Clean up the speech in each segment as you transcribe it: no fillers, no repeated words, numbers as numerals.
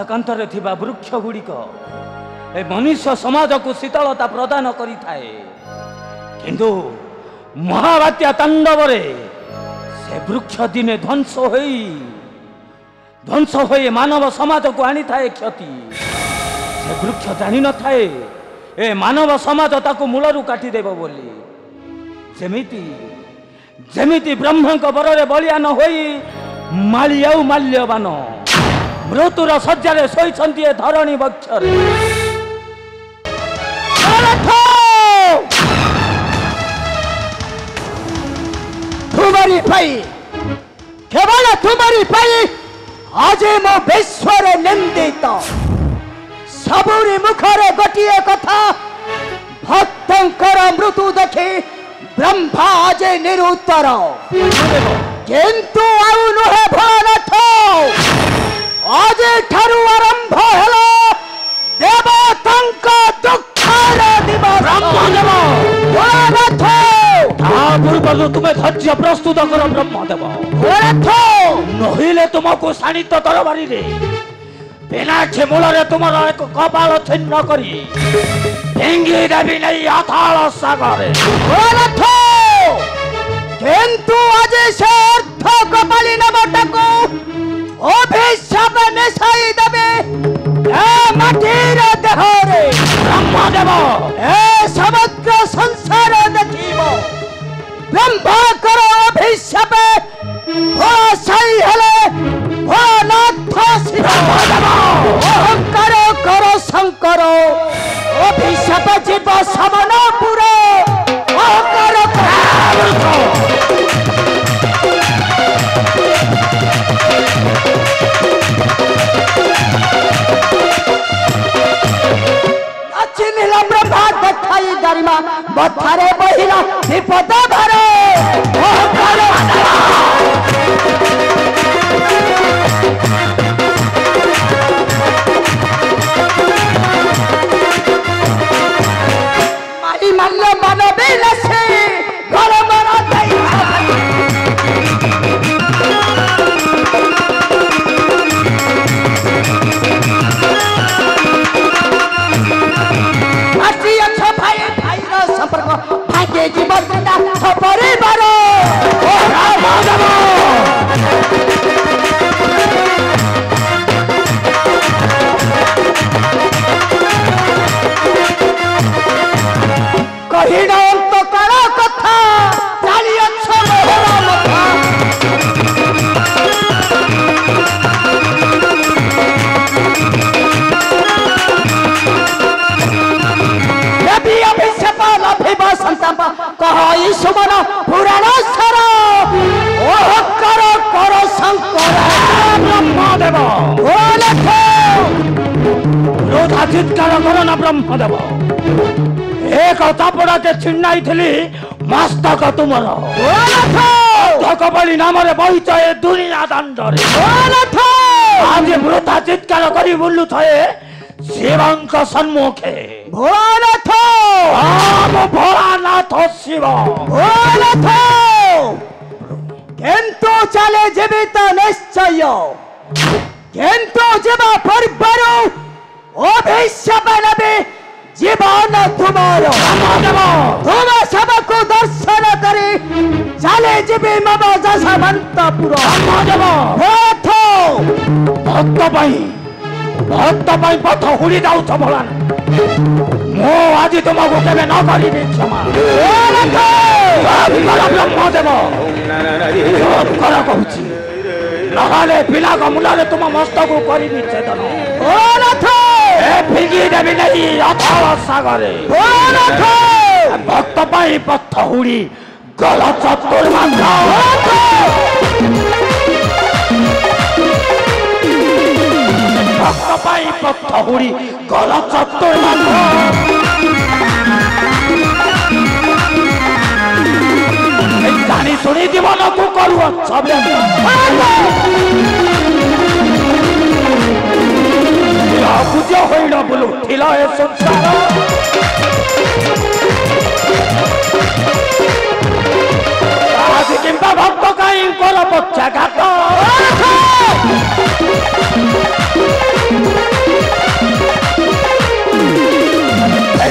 रास्ताकांतरे थिबा वृक्ष गुड़िक ए मनुष्य समाज को शीतलता प्रदान करि थाए किंतु महाबात्या तांडव से वृक्ष दिने ध्वंस होई मानव समाज को आनी थाए क्षति से वृक्ष जानी न थाए ए मानव समाज ताकू मूलरू काटी देव बोली जेमिति ब्रह्म बरे बलियान होई मालियाऊ माल्यवान मृत्युर शज्या शोई धरणी बक्षरे तुम्हारी पाई केवल तुम्हारी पाई आज मो विश्वर निंदित सबुरी मुखरे गोटे कथा भक्तंकर मृत्यु देखी ब्रह्मा आज निरुत्तर किंतु आउ नुहे भोलानाथ आज ठारू आरंभ हेला देवतांक दुखर दिवस भोलानाथ पूर्व तुम्हें धैर्य प्रस्तुत कर ब्रह्मदेव नहिले तुमको शाणित तरबारी रे बिनाक्षी मूल तुम एक कपाल छिन्न करी भेंगी देवी नहीं अथाल सागर किंतु आज से अर्थ कपाली नमटको अभिशाप मिसाई देवे माटीर देहरे ब्रह्मदेव ए समग्र संसार देखिब ब्रह्माकर अभिशाप भोसाई हेले भोलानाथ शिव अहंकार कर शंकर अभिशाप जीव समनपुर अहंकार चिन्हिला ब्रह्मा देखाई गरिमा बथारे बहिरा विपद भरे माली मल्ल मानवे लसे घर मरा दई भाग्य जीवन परिवार कही तो कड़ा कथा कही सुमन पुराण सर ओहकार कर शंकर ब्रह्मदेव रोधा चित्कार कर ना ब्रह्मदेव एक चापड़ा के छिन्नाई थी मस्तक तुमर कपाली नाम बहिच ए दुनिया दांडरे आज वृथा चित्कार करी बुलु थे शिवंक सम्मुखे भोलानाथ भोलानाथ शिव भोलानाथ किंतु चले जीवित निश्चय किंतु जीव परिवार अभिशाप नबे जीवन तुम्हारो तुम सबको दर्शन करे चले जीवी मम जसवंतपुर भक्त पथ हुड़ी जाऊछ भोलान मो आज तुमको केबे न करी क्षमा ब्रह्मदेव कर कहूची नहाले पिला का मुलारे तुम मस्तक को करी छेदन ए फिंगी देवी नहीं अथाल सागरे भक्त पाई पथ हुड़ी गल चतुर भक्त पाई पथ हुड़ी गल चतुर जानी शुणी जीवन को करू पूजा होइल बोलू थिला ए संसार आज किंबा भक्त कहीं कर पक्षाघात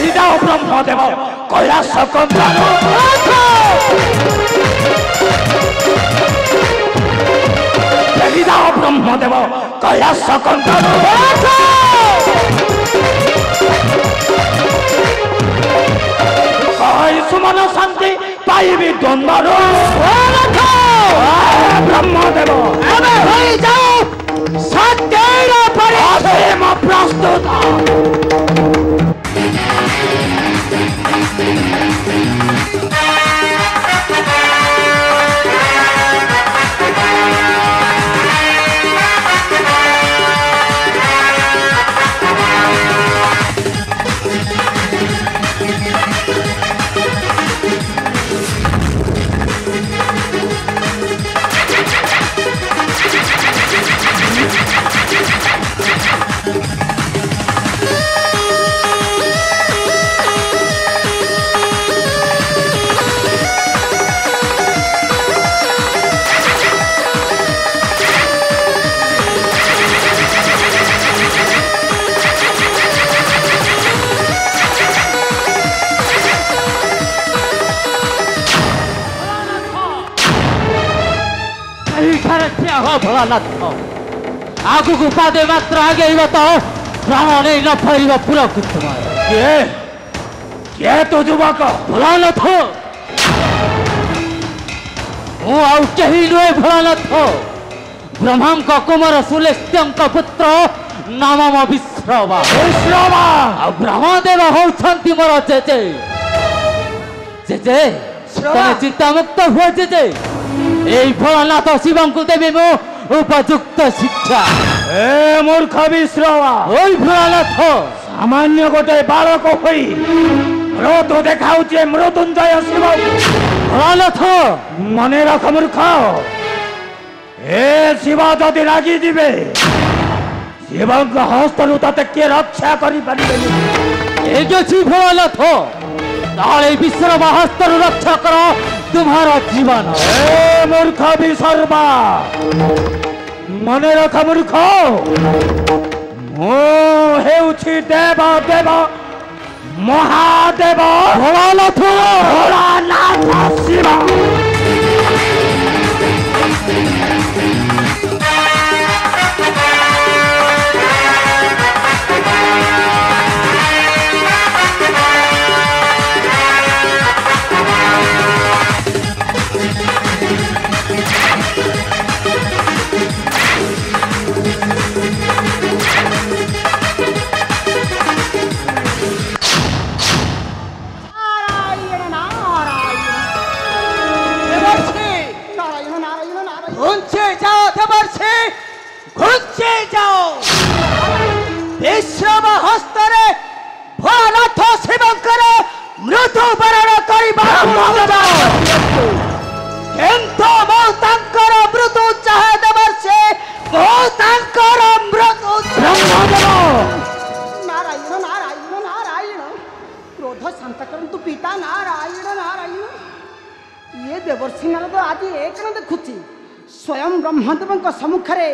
ফেরিদাও ব্রহ্মদেব কৈলাস কন্দার ফেরিদাও ব্রহ্মদেব কৈলাস কন্দার কই সুমন শান্তি পাইবি দ্বন্দ্বর ব্রহ্মদেব এবে হয়ে যাও সত্যের অসীম প্রস্তুত ভোলানাথ আগুକୁ ପାଦେ ମାତ୍ର ଆଗେଇବ ତ ପ୍ରାଣ ନେଇ ନ ଫେରିବ ପୁରକୁ ତୁମର କିଏ ତୁ ଯୁବକ ଭୋଳାନାଥ ମୁଁ ଆଉ କେହି ନୁହେଁ ଭୋଳାନାଥ ବ୍ରହ୍ମାଙ୍କ କୁମାର ସୁଲେସ୍ତ୍ୟଙ୍କ ପୁତ୍ର ନାମ ମୋ ବିଶ୍ରବା ଆଉ ବ୍ରହ୍ମଦେବ ହଉଛନ୍ତି ମୋର ଜେଜେ ଜେଜେ ତମେ ଚିନ୍ତାମୁକ୍ତ ହୁଅ ଜେଜେ এই ভোলানাথ শিবଙ୍କୁ দেবী ମୁଁ উপযুক্ত শিক্ষা এ মূর্খ বিশ্রবা ওই ভোলানাথ সামান্য গোটে বালক হই মৃত দেখাউছে মৃত্যুঞ্জয় শিব ভোলানাথ মনে রাখ মূর্খ এ শিব যদি রাগি দিবে শিবଙ୍କ হস্তରୁ ତତେ କିଏ ରକ୍ଷା କରିପାରିବେନି এই গেছি ভোলানাথ তাহলে বিশ্বর হস্তରୁ রক্ষা কর তোমার জীবন এ মূর্খ বিসর্বা মনে রাখ মূর্খ ମୁଁ ହେଉଛି ଦେବ ଦେବ ମହାଦେବ ভোলানাথ ଭୋଳାନାଥ ଶିବ विश्रम हस्तरे भोलानाथ शिवंकर मृत्यु बरण करिबा केंतो मो तांकर मृत्यु चाहे देवर्षे मो तांकर मृत्यु नारायण नारायण नारायण क्रोध शांत करंतु पिता नारायण नारायण ये देवर्षि नारद आज एक न देखुची स्वयं ब्रह्मदेव सम्मुखरे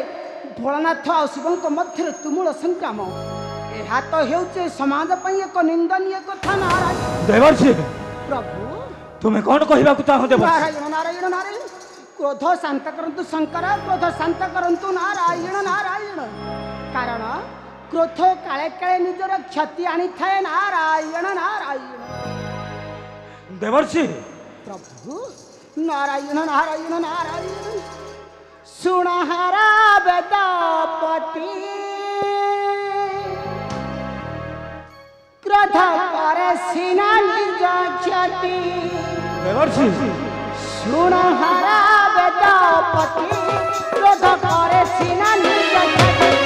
भोलानाथ आ शिवों मध्य तुमुल संग्राम यह तो हे समाज एक निंदनीय कथा नारायण देवर्षि प्रभु तुम्हें कौन कहवा चाहो देवर्षि नारायण नारायण नारायण क्रोध शांत करंतु शंकर क्रोध शांत करंतु नारायण नारायण कारण क्रोध काले काले निजर क्षति आनी थाए नारायण नारायण देवर्षि प्रभु नारायण नारायण नारायण सुनहरा वेदपति क्रोध करे सीना निज क्षति देवर्षि सुनहरा वेदपति क्रोध करे सीना निज क्षति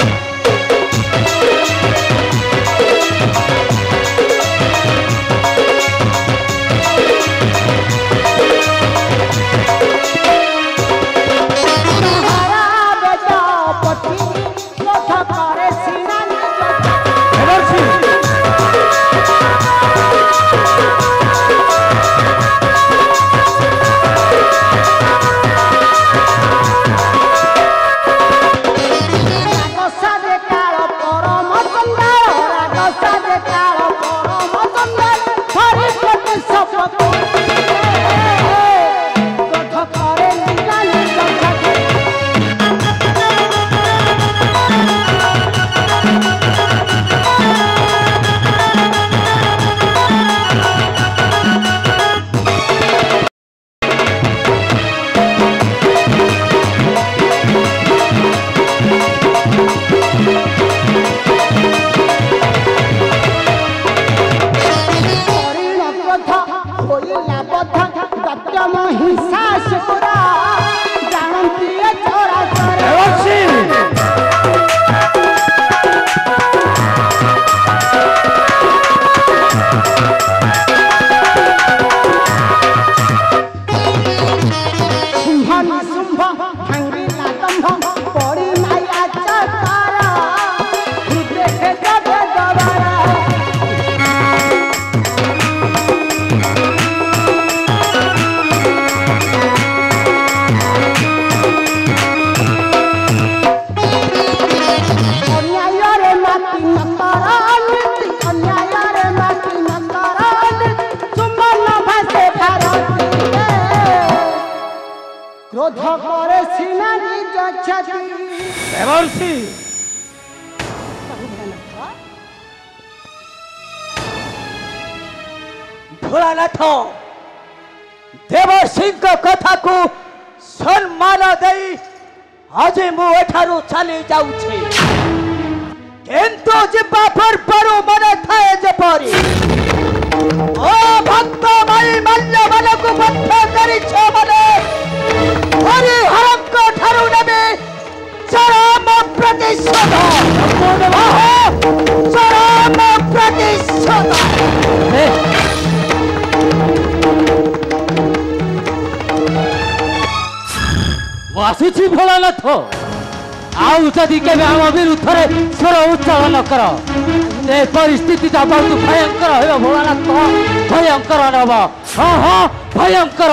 क्रोध करे सिना निज छाती। देवर्षि प्रभु भोलानाथ भोलानाथ देवर्षि कथा को सम्मान दे आज मु एठारु चली जाउछे किंतु जिबा पूर्वरु मन थाए जेपरी ओ भक्त भाई मल्ल मन को बद्ध करी छ मने हरि हरक ठारु नेबे चरम प्रतिशोध चरम प्रतिशोध आसुची भोलानाथ आउ जदि के आम विरुद्ध स्वर उच्चारण कर परिस्थिति बहुत भयंकर हो भोलानाथ भयंकर नब हाँ हाँ भयंकर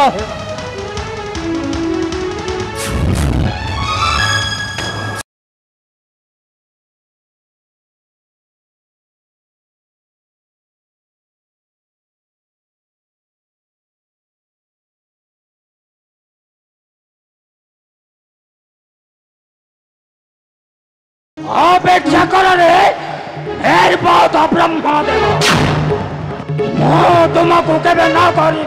अपेक्षा कर रे हेर बहुत ब्रह्मदेव तुमको केबे न करी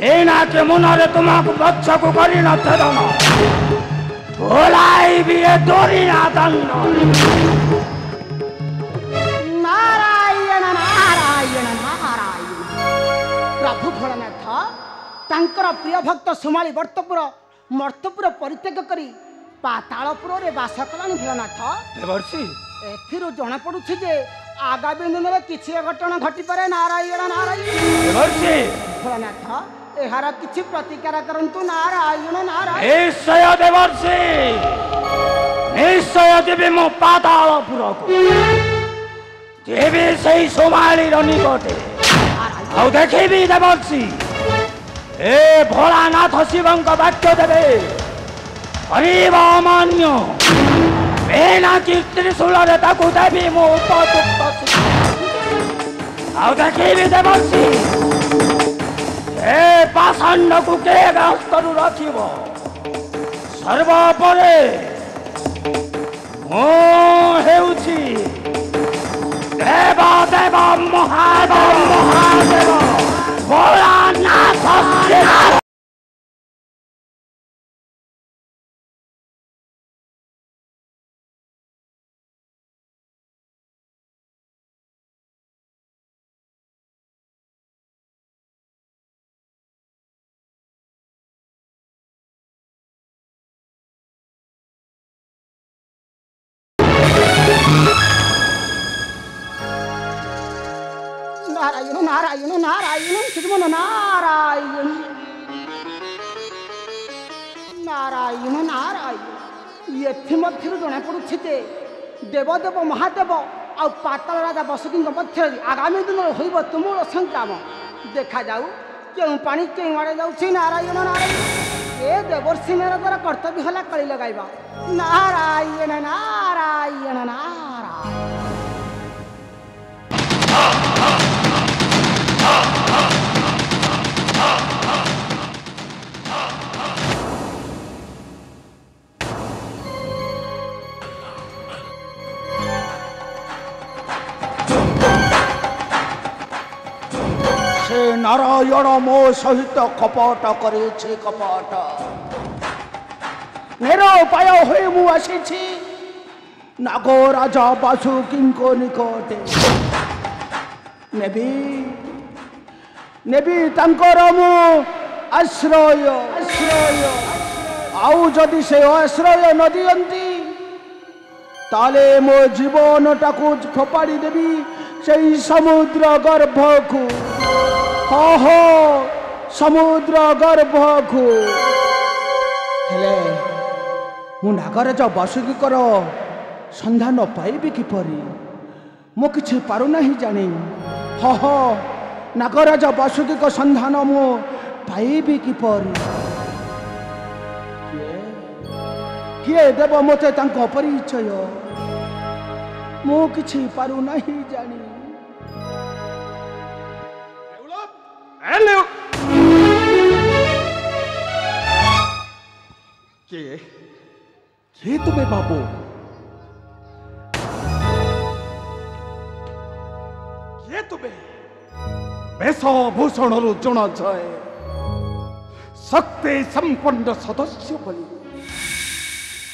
एना के मुनरे तुमको बच्चा को करी न छदन भोलाई भी ए दोरी ना दंड। नारायण नारायण नारायण प्रभु भोलानाथ तांकर प्रिय भक्त सुमाली मर्तपुर परित्याग करी पातालपुर रे बास कलानी भोलानाथ। देवर्षि एथिरु जଣା पडुछि जे आगामी दिन में किछि घटना घटी पारे। नारायण नारायण देवर्षि भोलानाथ एहार किछि प्रतिकार करंतु। नारायण नारायण निश्चय देवर्षि निश्चय देवी मो पातालपुर को देवी सही सोमाली निकटे आउ देखी देवर्षि ए भोलानाथ शिवं का वाक्य देवे हरिव अमान्य बेना की त्रिशूल ताकू देवी मो उपयुक्त आउ देखी देवर्षि ए पाषांड को के हस्तरु रखिब सर्वोपरे मो हेउछि देव देव महादेव महादेव भोलानाथ शिव। नारायण नारायण नारायण श्रीमन नारायण नारायण नारायण एमध्य जना पड़ुछि जे देवदेव महादेव आ पाताल राजा बसुकी मध्य आगामी दिन होइब तुमुल संग्राम देखा जाऊ क्यों पानी क्यों आड़े जाऊँ। नारायण नारायण ए देवर्षि मेरा द्वारा कर्तव्य है कली लगाइबा। नारायण नारायण नारायण नारायण मो सहित कपट करे कपट निरुपाय हुई मु आसी नागो राजा बासुकी निकटे नेबी नेबी तांकर मु आश्रय आश्रय आउ जदि से आश्रय न दियंती ताले मो जीवन टाकू फोपाड़ी देवी से समुद्र गर्भ को हो समुद्र गर्भ को हेले मु नागराज बासुकीकर सन्धान पाइबी किपरि मु किछि पारु नाही जानी हो नागराज बासुकी को सन्धान मु पाइबी किपरि किए देव मते तांको परिचय मु किछि पारु नाही जानी। କିଏ କିଏ ତୁମେ ବାବୁ? କିଏ ତୁମେ? ବେଶଭୂଷଣରୁ ଜଣାଯାଏ ଶକ୍ତି ସମ୍ପନ୍ନ ସଦସ୍ୟ ବୋଲି।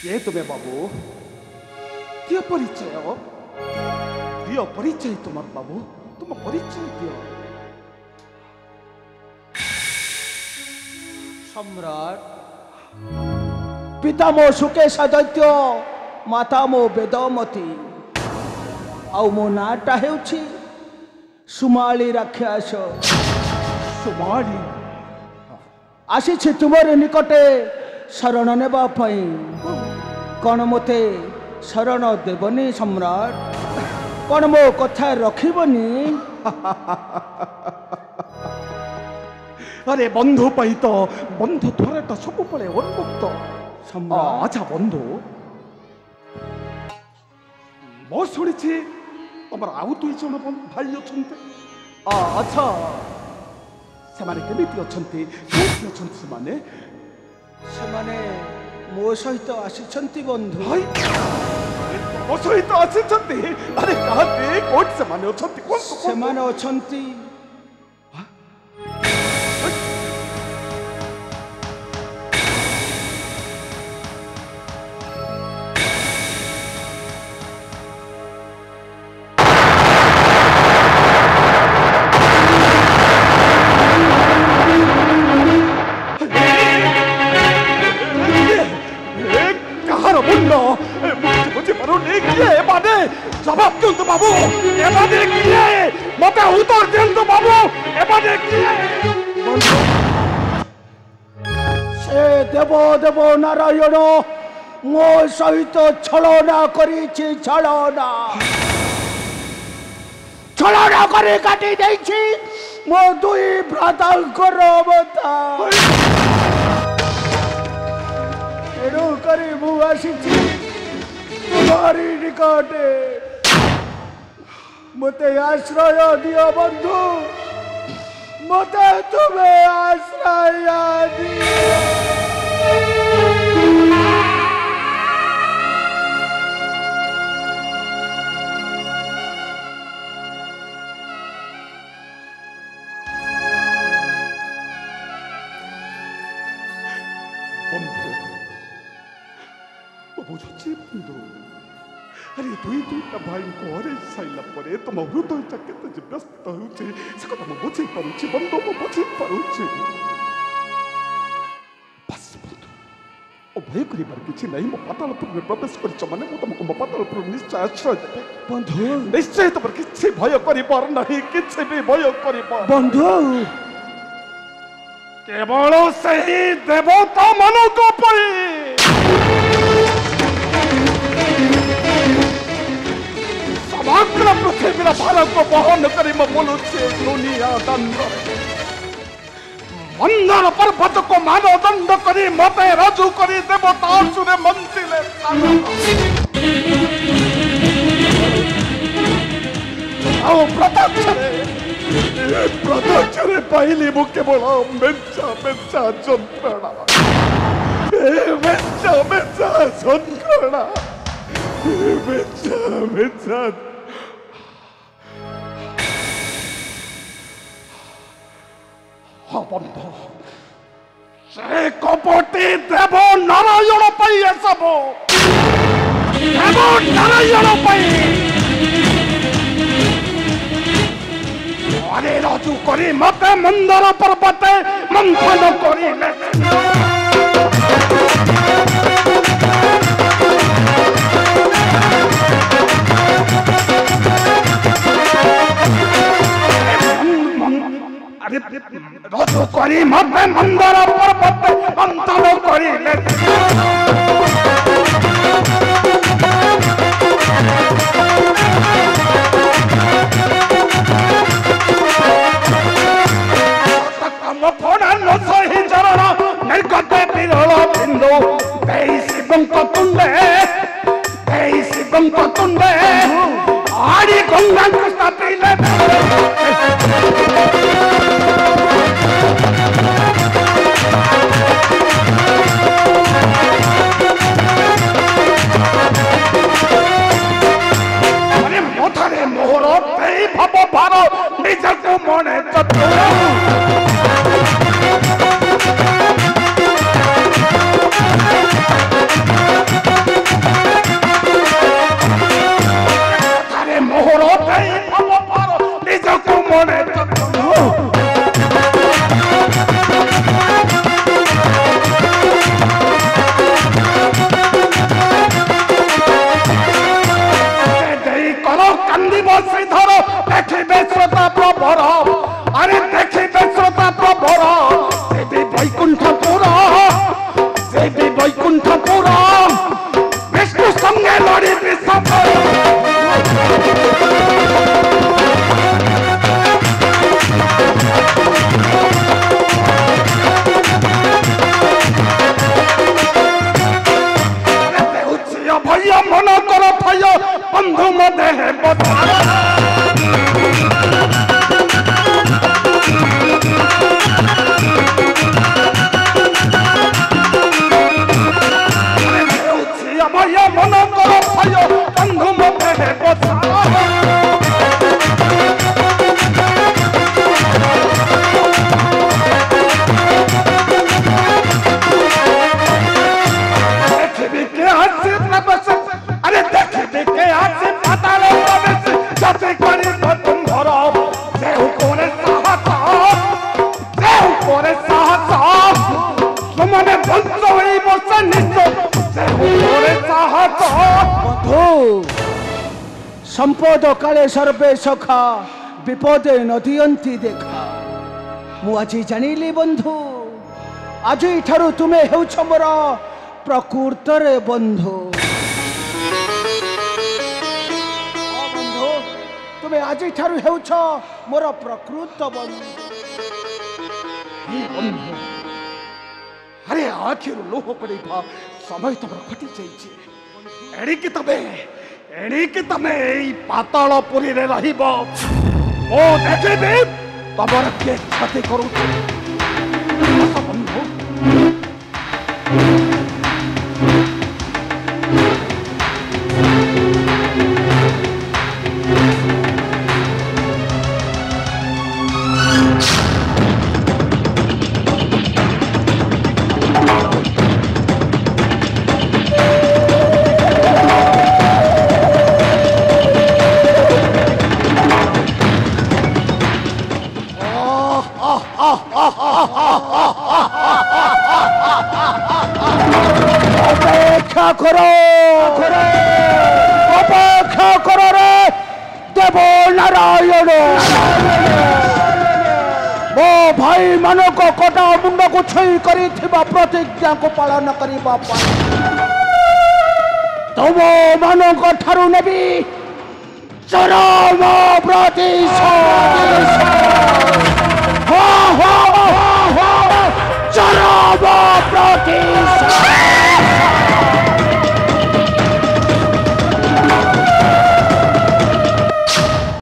କିଏ ତୁମେ ବାବୁ? ଦିଅ ପରିଚୟ, ଦିଅ ପରିଚୟ ତୁମର ବାବୁ, ତୁମ ପରିଚୟ ଦିଅ। সম্রাট, পিতা মো সুকেশ দৈত্য, মাতা মো বেদমতী, ଆଉ ମୋ ନାଁଟା ହେଉଛି ସୁମାଳି ରାକ୍ଷସ। সুমালি, ଆସିଛି ତୁମର ନିକଟେ ଶରଣ ନେବା ପାଇଁ। କ'ଣ ମୋତେ ଶରଣ ଦେବନି ସମ୍ରାଟ? କ'ଣ ମୋ କଥା ରଖିବନି? আরে বন্ধু পাই তো বন্ধু ধরাটা ସବୁବେଳେ উন্মুক্ত। সম্রাট, আচ্ছা বন্ধু, ମୁଁ ଶୁଣିଛି ତମର ଆଉ 2 ଜଣ ଭାଇ ଅଛନ୍ତି। ଆଚ୍ଛା, ସେମାନେ କେମିତି ଅଛନ୍ତି? କେମିତି ଅଛନ୍ତି ସେମାନେ? ସେମାନେ ମୋ ସହିତ ଆସିଛନ୍ତି ବନ୍ଧୁ। ଭାଇ ମୋ ସହିତ ଆସିଛନ୍ତି? ଆରେ କାହାନ୍ତି? କୋଉଠି ସେମାନେ ଅଛନ୍ତି? କୁହନ୍ତୁ, କୁହନ୍ତୁ। ସେମାନେ ଅଛନ୍ତି କାହାର ମୁଣ୍ଡ? ବୁଝିପାରୁନି। କିଏ ଏମାନେ? ଜବାବ ଦିଅନ୍ତୁ ବାବୁ, ଏମାନେ କିଏ? ମତେ ଉତ୍ତର ଦିଅନ୍ତୁ ବାବୁ, ଏମାନେ କିଏ? ସେ ଦେବ ଦେବ ନାରାୟଣ ମୋ ସହିତ ଛଳନା କରିଛି। ଛଳନା କରି କାଟି ଦେଇଛି ମୋ 2 ଭ୍ରାତାଙ୍କର ଅବତା। ଏଣୁ କରି ମୁଁ ଆସିଛି ତୁମରି ନିକଟେ। ମୋତେ ଆଶ୍ରୟ ଦିଅ ବନ୍ଧୁ, ମୋତେ ତୁମେ ଆଶ୍ରୟ ଦିଅ। ବନ୍ଧୁ, ମୁଁ ବୁଝୁଛି ବନ୍ଧୁ। ଆରେ 2ଟା ଭାଇଙ୍କୁ ହରେଇ ସାରିଲା ପରେ ତମ ହୃଦୟଟା କେତେ ଯେ ବ୍ୟସ୍ତ ହେଉଛି ସେ କଥା ମୁଁ ବୁଝେଇ ପାରୁଛି ବନ୍ଧୁ, ମୁଁ ବୁଝେଇ ପାରୁଛି। ବାସ୍ ବନ୍ଧୁ, ଭୟ କରିବାର କିଛି ନାହିଁ। ମୋ ପାତାଳପୁରରେ ପ୍ରବେଶ କରିଛ ମାନେ ମୁଁ ତମକୁ ମୋ ପାତାଳପୁର ନିଶ୍ଚୟ ଆଶ୍ରୟ ଦେବି ବନ୍ଧୁ, ନିଶ୍ଚୟ। ତମର କିଛି ଭୟ କରିବାର ନାହିଁ, କିଛି ବି ଭୟ କରିବାର। ବନ୍ଧୁ, କେବଳ ସେହି ଦେବତା ମାନଙ୍କ ପାଇଁ ସମଗ୍ର ପୃଥିବୀର ଭାରକୁ ବହନ କରି ମୁଁ ବୁଲୁଛି ଦୁନିଆ ଦଣ୍ଡରେ। ମନ୍ଦର ପର୍ବତକୁ ମାନଦଣ୍ଡ କରି ମତେ ରଜୁ କରି ଦେବତା ଅସୁରେ ମଞ୍ଚିଲେ। ଆଉ ପ୍ରତ୍ୟକ୍ଷରେ ପାଇଲି ମୁଁ କେବଳ ମେଞ୍ଚା ମେଞ୍ଚା ଯନ୍ତ୍ରଣା, ମେଞ୍ଚା ମେଞ୍ଚା ଯନ୍ତ୍ରଣା, ମେଞ୍ଚା ମେଞ୍ଚା। ହଁ ବନ୍ଧୁ, ସେ କପଟି ଦେବ ନାରାୟଣ ପାଇଁ ଏସବୁ, ଦେବ ନାରାୟଣ ପାଇଁ। আরে রজু করে মতে মন্দর পর্বতে মন্থন করিলে। রজু করে মতে মন্দর পর্বতে মন্থন করিলে। সহি চরণ নির্গতে বিরল বিন্দু এই শিবঙ্ক তুণ্ডে, এই শিবঙ্ক তুণ্ডে আড়ি গঙ্গাঙ্ক স্থাপিলে। ଦେଇ ଭବ ଭାର ନିଜକୁ ମନେ ଚତୁର ଆରେ ମୋହର ଦେଇ ଭବ ଭାର ନିଜକୁ ମନେ ଚତୁର श्रीधर देखिए श्रोता प्रभर अरे देखिए श्रोता प्रभर देवी वैकुंठपुर देवी वैकुंठपुर विष्णु संगे लड़ी विषपर भैया मन कर भैया बंधु मधे है भैया मन कर भैया बंधु मधे है अरे देखिए के आसे पाताल प्रवेश जते करी तुम घर देहु कोरे साहस तुमने बंद होई बसे निश्चय देहु कोरे साहस बंधु संपद काले सर्वे सखा विपदे नदियंती देखा मु आज जानिली बंधु आज इठारु तुमे हेउछ मोर प्रकृत रे बंधु तुम्हें आज ठारू हेउछ मोर प्रकृत बंधु अरे आखिर लोह पड़ा समय तुम घटी जाइए एणिकी तमे पाताल पुरी रे रहिब ओ देखिबे तमर के क्षति करू बंधु अपेक्षा करो अपेक्षा करो रे देव नारायण मो भाई मान को कटा मुंड को छई करी प्रतिज्ञा को पालन करबा तुम मान को ठारू नेबी चरम प्रतिशोध